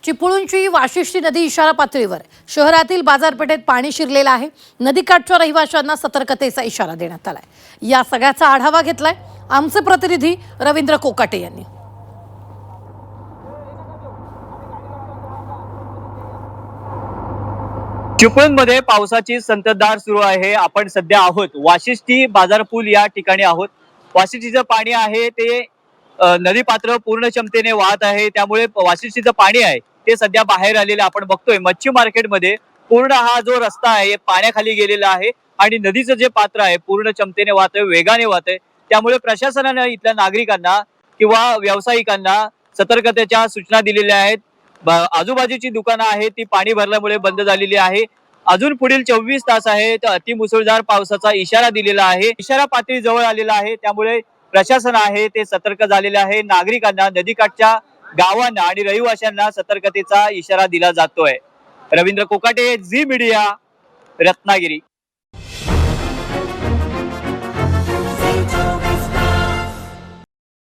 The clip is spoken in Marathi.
चिपळूणची वाशिष्ठी नदी इशारा पातळीवर शहरातील बाजारपेठेत पाणी शिरलेलं आहे। नदीकाठच्या रहिवाशांना सतर्कतेचा इशारा देण्यात आलाय। या सगळ्याचा आढावा घेतलाय आमचे प्रतिनिधी रवींद्र कोकाटे यांनी। चिपळूणमध्ये पावसाची संततधार सुरू आहे। आपण सध्या आहोत वाशिष्ठी बाजारपूल या ठिकाणी आहोत। वाशिष्ठीचं पाणी आहे ते नदी पात्र पूर्ण क्षमतेने वाहत आहे, त्यामुळे वाशिष्ठीचं पाणी आहे ते सध्या बाहेर आलेलं आपण बघतोय। मच्छी मार्केटमध्ये पूर्ण हा जो रस्ता आहे पाण्याखाली गेलेला आहे आणि नदीचं जे पात्र आहे पूर्ण क्षमतेने वाहतंय, वेगाने वाहतंय। त्यामुळे प्रशासनाने इथल्या नागरिकांना किंवा व्यावसायिकांना सतर्कतेच्या सूचना दिलेल्या आहेत। आजूबाजूची दुकानं आहेत ती पाणी भरल्यामुळे बंद झालेली आहे। अजून पुढील 24 तास आहे तर अतिमुसळधार पावसाचा इशारा दिलेला आहे। इशारा पातळी जवळ आलेला आहे, त्यामुळे प्रशासन आहे ते सतर्क झालेले आहे। नागरिकांना, नदीकाठच्या गावांना आणि रहिवाशांना सतर्कतेचा इशारा दिला जातोय। रवींद्र कोकाटे, झी मीडिया, रत्नागिरी।